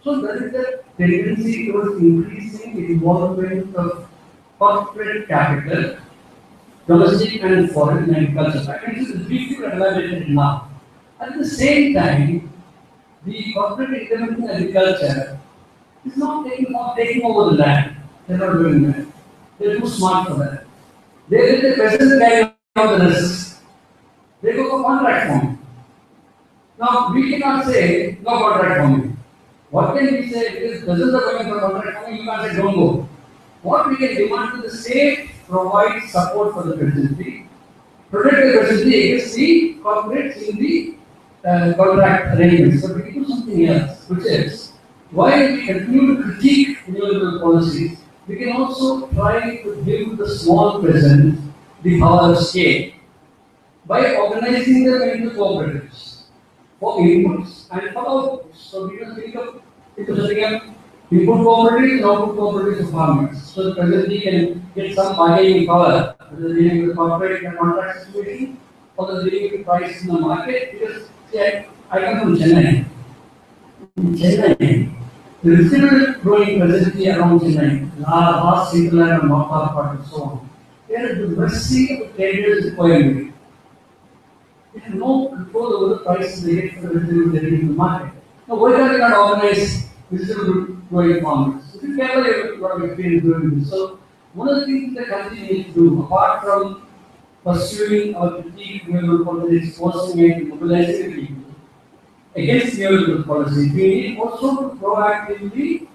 So there is a tendency towards increasing involvement of corporate capital, domestic and foreign agriculture. I can just briefly elaborate it now. At the same time, the corporate intervention in agriculture is not taking over the land. They're not doing that. They're too smart for that. They let the peasants carry out the risks. They go for contract farming. Now, we cannot say no contract farming. What can we say? Because peasants are going for contract farming, you can't say don't go. What we can demand to the state provide support for the peasantry, protect the peasantry against the corporates in the contract arrangements. So we can do something else, which is while we continue to critique neoliberal policies, we can also try to give the small peasant the power of scale by organizing them into cooperatives for inputs and for outputs. So we can think of setting up Input cooperatives and output cooperatives of farmers. So presently can get some bargaining power, whether dealing with corporate and contract situation, or the dealing with price in the market. Because see, I come from Chennai. In Chennai, the residual growing presently around Chennai, vast hinterland and north part and so on. They are at the mercy of the traders requirement. They have no control over the prices they get for the vegetable they bring to the market. Now, why are they not organize vegetable growing farmers? If you can, you have a lot of experience doing this. So, one of the things the country needs to do, apart from pursuing our strategic renewable policy, forcing and mobilizing the people against renewable policy, we need also to proactively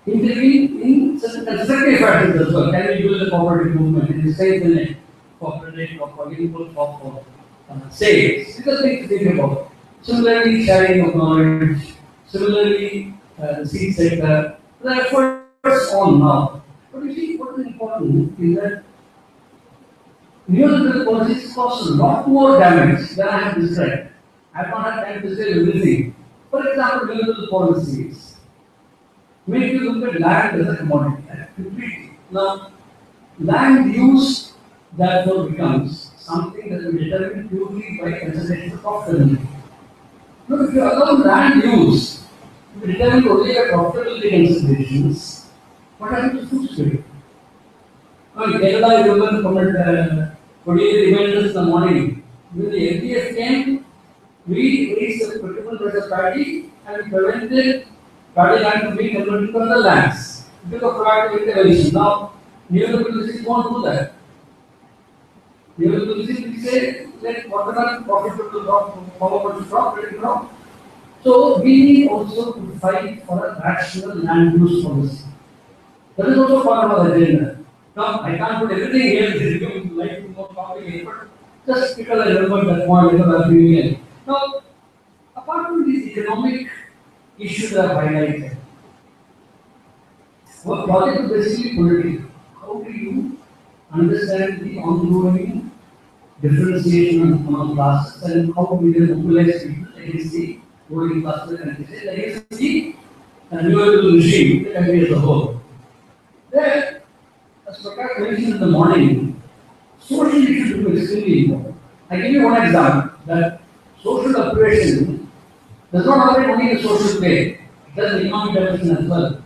intervene in certain constructive factors as well. Can we use the cooperative movement in the same way, cooperative or for input or for sales? These are things to think about. Similarly, sharing of knowledge, similarly, the seed sector, the efforts on now. But you see, what is important is that neoliberal policies cause a lot more damage than I have described. I have not had time to say everything. For example, neoliberal policies make you look at land as a commodity. Completely. Now, land use therefore becomes something that will be determined purely by consideration of profitability. Now, if you allow land use to be determined only by profitability considerations, what happens to food security? Now, in Kerala, I remember from the 28 reminders in the morning, when the LDF came, we raised the critical measure of paddy and prevented paddy land from being converted to other lands. Because of proactive intervention. Now, neoliberalism won't do that. Neoliberalism will say, let whatever profitable crop, powerful crop, let it crop. So, we need also to fight for a rational land use policy. That is also part of our agenda. Now, I can't put everything here, this is going to like more complicated, but just because I remember that point, because I've been here. Now, apart from these economic issues that I've highlighted, our project is basically political. How do you understand the ongoing differentiation among classes and how we can mobilize people against the ruling classes and against the renewable regime, the country as a whole? There, as Prakash mentioned in the morning, social issues are extremely important. I give you one example that social operation does not operate only in the social plane, it does in economic dimension as well.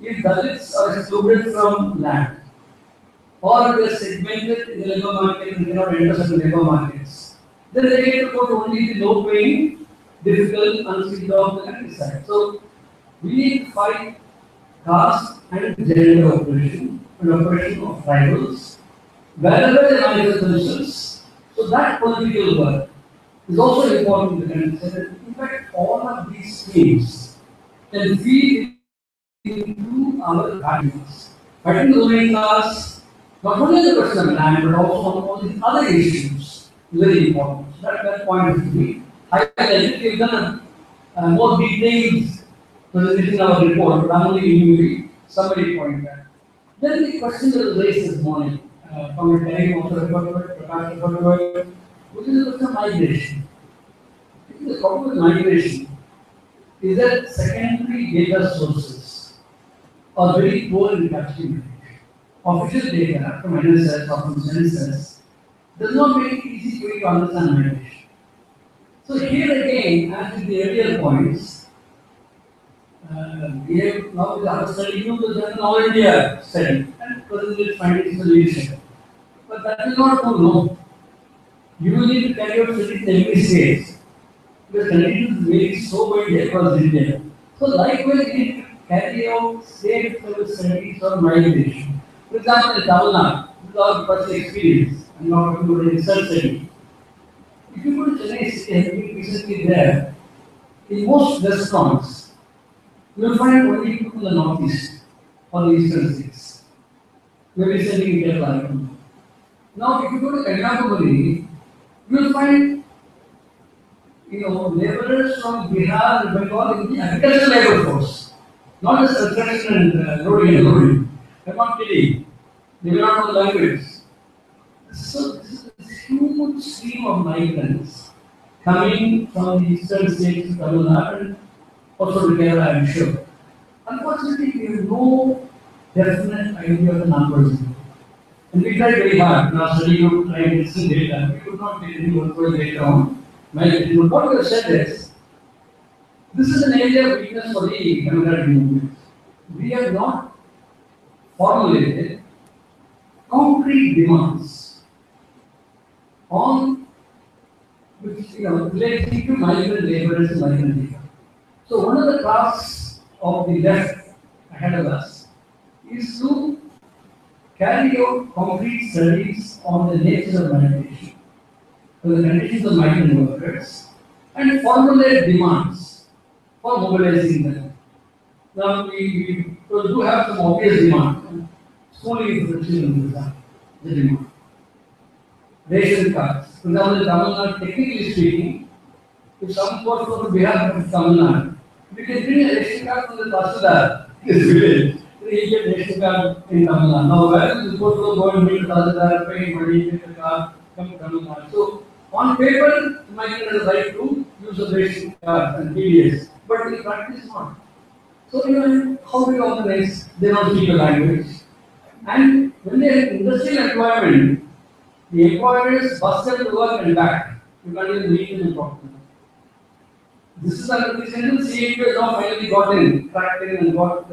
If Dalits are excluded from land, or they are segmented in the labor market and cannot enter certain labor markets, then they get to go to only the low paying, difficult, unskilled jobs in the countryside. So, we need to fight caste and gender oppression and oppression of tribals, wherever they manifest themselves. So that political work is also important to consider. In fact, all of these themes can feed into our values. Fighting the ruling class, not only the question of land, but also on all these other issues, is very important. So that point is to be highlighted. We've done a more detailed presentation of our report, but I'm only giving you the summary point there. Then the question that was raised this morning, from the time also referred to it, Prakash referred to it, which is the question of migration. I think the problem with migration is that secondary data sources are very poor in capturing it. Official data from NSS or from census does not make it easy for you to understand migration. So here again, as with the earlier points, we have now with our study, you know, the All India study, and presently finding solution. But that is not to know. You will need to carry out studies in every state. Because conditions vary so widely across India. So likewise, you need to carry out state level studies on migration. For example, in Tamil Nadu, this is our personal experience. I'm not talking about a research study. If you go to Chennai City, I've been recently there, in most restaurants, you will find only people in the northeast or the eastern states. Maybe sending Kerala. Now, if you go to Kanyakumari, you will find laborers from Bihar and Bengal in the agricultural labor force, not as construction and loading and loading. I'm not kidding. They will not know the language. So, this is a huge stream of migrants coming from the eastern states to Tamil Nadu and also to Kerala, I'm sure. Unfortunately, we have no definite idea of the numbers. And we tried very hard in our study to try and get some data. We could not get any workable data on. What we have said is, this is an area of weakness for the democratic movement. We have not formulated concrete demands on which relating to migrant laborers and migrant labor. So one of the tasks of the left ahead of us is to carry out concrete studies on the nature of migration, the conditions of migrant workers, and formulate demands for mobilizing them. Now, we do have some obvious demand. Schooling for the children, for example, the demand. Ration cards. For example, in Tamil Nadu, technically speaking, if some goes on behalf of Tamil Nadu, we can bring a ration card from the Tahsildar in this village. He get ration card in Tamil Nadu. Now, where is the supposed to go and meet the Tahsildar, pay money, get the card, come to Tamil Nadu? So, on paper, you might have the right to use a ration card and PDS, but in practice, not. So, how do you organize? They don't speak the language. And when they are in industrial employment, the employers bus them to work and back. You can't even meet them and talk to them. This is under the sentence CAP has now finally got in, cracked in and got,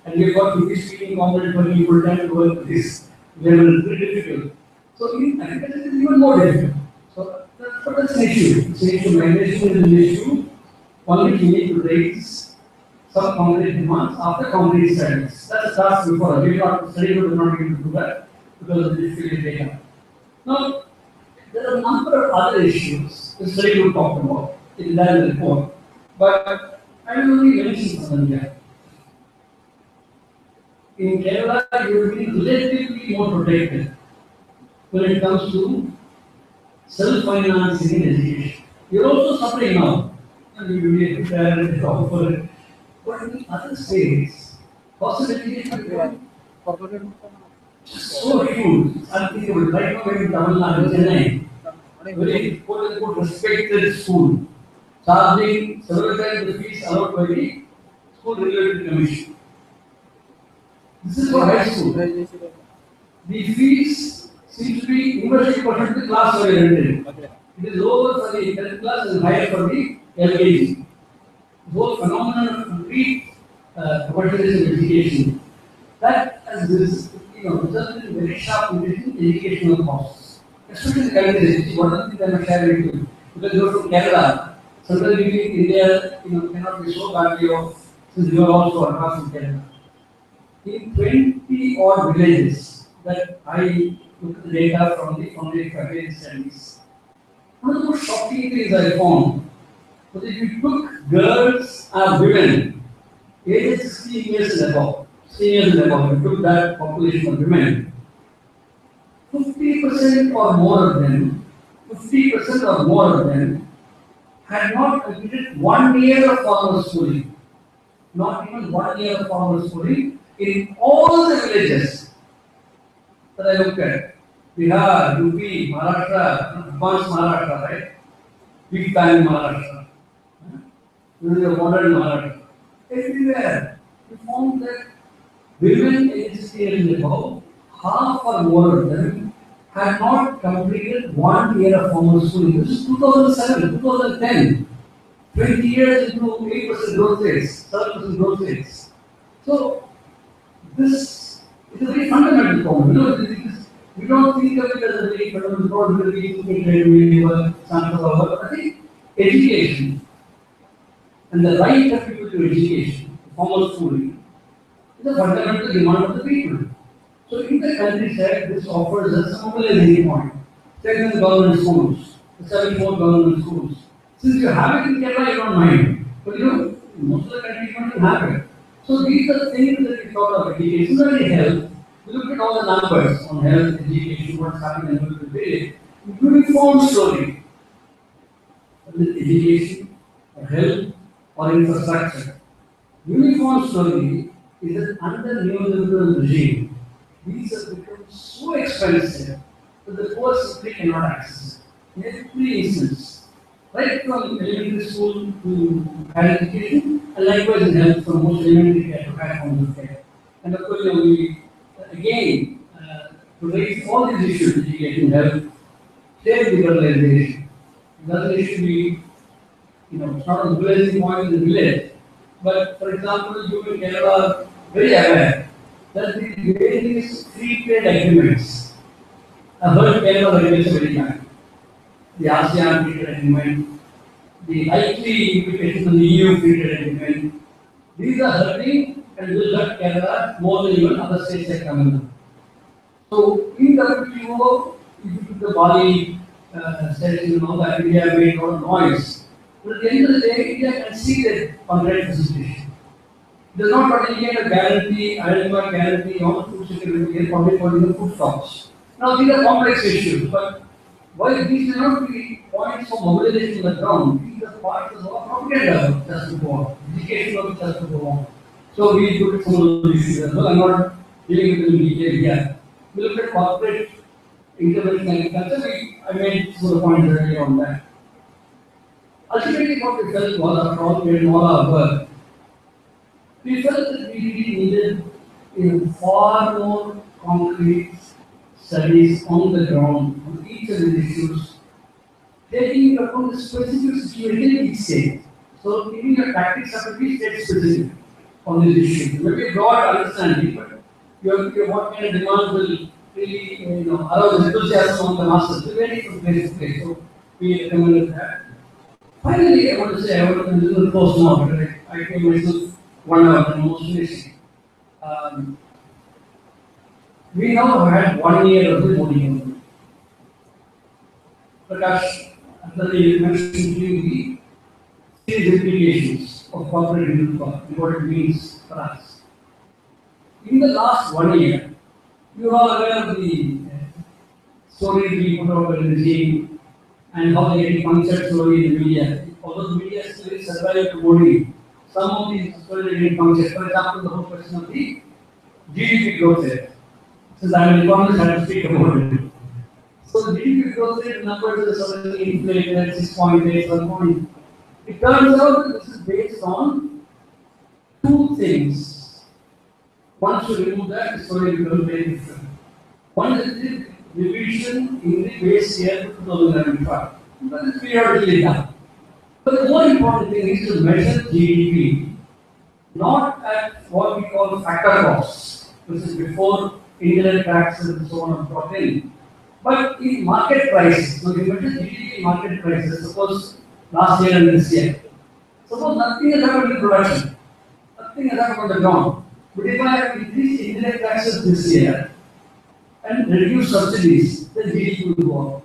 and we have got English speaking component for you full time to work with this level. It's very difficult. So, in agriculture, it is even more difficult. So, that's an issue. It's an issue. Migration is an issue on which we need to raise some concrete demands after concrete studies. That's a task before. We not study would not be able to do that because of the difficult data. Now, there are a number of other issues the study would talk about in that report, but I will only mention some of them. In Kerala, you will be relatively more protected when it comes to self-financing in education. You're also suffering now, and you will be prepared to talk for it. But in other states, possibility so huge, unthinkable. Right now, we're in Tamil Nadu, Chennai, very quote-unquote respected school, charging several times the fees allowed by the School Regulatory Commission. This is for high school. The fees seem to be university percent of the class oriented. It is lower for the 10th class and higher for the LKG. The whole phenomenon of complete commercialization of education that has resulted in very sharp increase in educational costs, especially in the countries. One of the things I must share with you, because you are from Kerala, certainly India cannot be so badly off since you are also across from Kerala. In 20 odd villages that I look at the data from the Foundation studies, one of the most shocking things I found was if you took girls and women ages 16 years and above, you took that population of women, 50% or more of them, 50% or more of them had not completed 1 year of formal schooling. Not even 1 year of formal schooling in all the villages that I looked at. Bihar, UP, Maharashtra, advanced Maharashtra, right? Big time Maharashtra. This is a modern Maharashtra. Everywhere, we found that women aged 16 and above, half or more of them had not completed 1 year of formal schooling. This is 2007, 2010. 20 years into 8% growth rates, 7% growth rates. So, this is a very fundamental problem. We don't think of it as a very fundamental problem. We think of I think education and the right of people to education, formal schooling, is a fundamental demand of the people. So, in the countryside, this offers us a mobilizing point. Take the government schools, the 74 government schools. Since you have it in Kerala, you don't mind. But most of the countries don't have it. So these are things that we thought of education. Similarly, health. We looked at all the numbers on health, education, what's happening in the village. Uniform story. With education, or health, or infrastructure. Uniform story is that under neoliberal regime, these have become so expensive that the poor simply cannot access it. In every instance, right from elementary school to higher education, and likewise in health from most elementary care to higher forms of care. And of course, we again to raise all these issues, education, health, state liberalization. It doesn't need to be, it's not a village point in the village. But for example, you in Kerala are very aware that the various free trade agreements. I've heard Kerala regulates very much. The ASEAN free trade agreement, the likely implications of the EU free trade agreement. These are hurting and will hurt Kerala more than even other states like Tamil Nadu. So in WTO, if you took the Bali session and all that, India made a lot of noise. But at the end of the day, India can see that contract facilitation. It does not only get a guarantee, identified guarantee on food security and public for the food stocks. Now these are complex issues, but while these may not be points for mobilization on the ground, these are parts of our propaganda just to go on, education of just to go on. So we look at some of those issues as well. I'm not dealing with them in detail here. We look at corporate intervention and agriculture. I made some of the points earlier on that. Ultimately, what we felt was, after all, we had all our work, we felt that we really needed far more concrete studies on the ground on each of these issues, taking into account the specific situation in each state. So, giving your tactics have to be state specific on these issues. Maybe a broad understanding, but what kind of demand will really arouse enthusiasm on the masses. It's very from place to place. So, we recommended that. Finally, I want to say, I want to do a little post now, but I gave myself 1 hour and almost finishing. We now have had 1 year of the Modi government. Prakash, you mentioned the serious implications of corporate Hindutva and what it means for us. In the last 1 year, you are all aware of the stories we put out by the regime and how they get punctured slowly in the media. Although the media is very survival to Modi, some of these stories are getting punctured. For example, the whole question of the GDP growth rate. Since I am an economist, I have to speak about it. So the GDP growth rate numbers are suddenly inflated at 6.8, 1 It turns out that this is based on two things. Once you remove that, the story becomes very different. One is the revision in the base year 2005. That is periodically done. But the more important thing is to measure GDP not at what we call factor costs, which is before indirect taxes and so on are brought in, but in market prices. So, if you measure GDP in market prices, suppose last year and this year, suppose nothing has happened in production, nothing has happened on the ground. But if I have increased indirect taxes this year and reduce subsidies, then GDP will go up.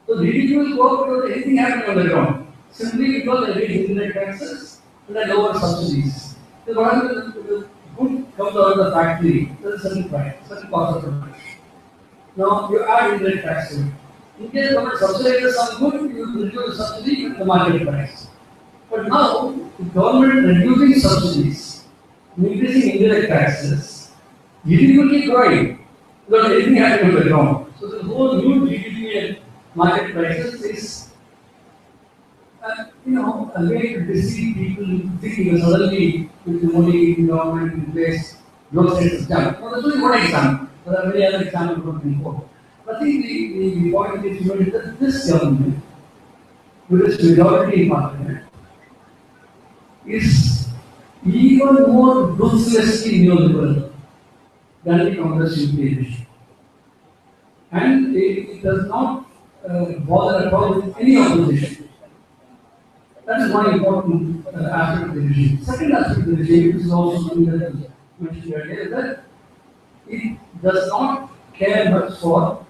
So GDP will go up without anything happening on the ground, simply because I raise indirect taxes and I lower subsidies. So what happens is the good comes out of the factory, there is a certain price, certain cost of production. Now you add indirect tax to it. In case government subsidizes some good, you reduce the subsidy with the market price. But now the government reducing subsidies, increasing indirect taxes, GDP will keep growing without anything happening on the ground. So the whole new GDP and market prices is a way to deceive people thinking that suddenly with the Modi government in place, growth rate is down. Now, that's only one example. There are many other examples going before. But I think the point is that this government, with its majority in parliament, is even more ruthlessly neoliberal than the Congress UPA. And it does not bother at all with any opposition. That is one important aspect of the regime. Second aspect of the regime, which is also something that was mentioned earlier, is that it does not care much for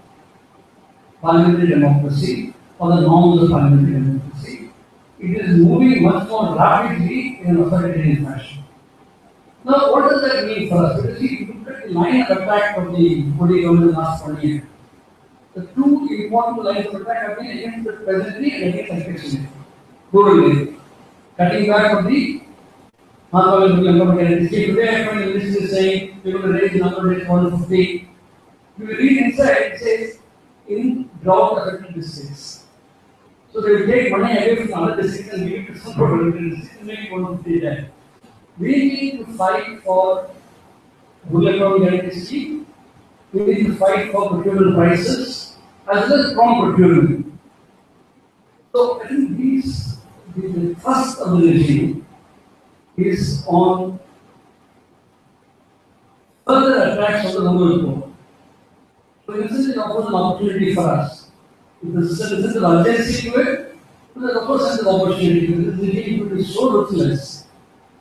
parliamentary democracy or the norms of parliamentary democracy. It is moving much more rapidly in an authoritarian fashion. Now, what does that mean for us? Because if you look at the line of attack of the Modi government in the last 1 year, the two important lines of attack have been against the peasantry and against agriculture. Rural cutting back on the non-government income guarantee. Today, I find the list is saying we're going to raise the number rate 150. If you read inside, it says in drought affected districts. So they will take money away from other districts and give it to some rural districts and make 150 there. We need to fight for rural economic guarantee scheme. We need to fight for procurement prices as well as prompt procurement. So I think the thrust of the regime is on further attacks on the rural poor. So in a sense, it offers an opportunity for us. If the system is an urgency to it, then there's of course an opportunity. Because the regime will be so ruthless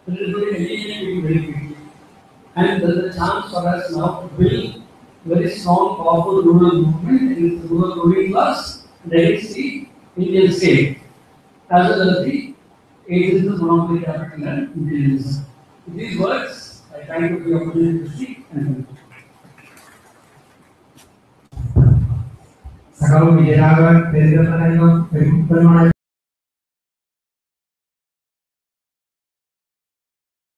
that it is going to eliminate people very quickly. And there is a chance for us now to build very strong, powerful rural movement in the rural ruling class against the Indian state, as well as the agencies, monopoly capital, and imperialism. With these words, I thank you for the opportunity to speak and thank you.
Sakalu Vijayanagar, Pedro Manayam,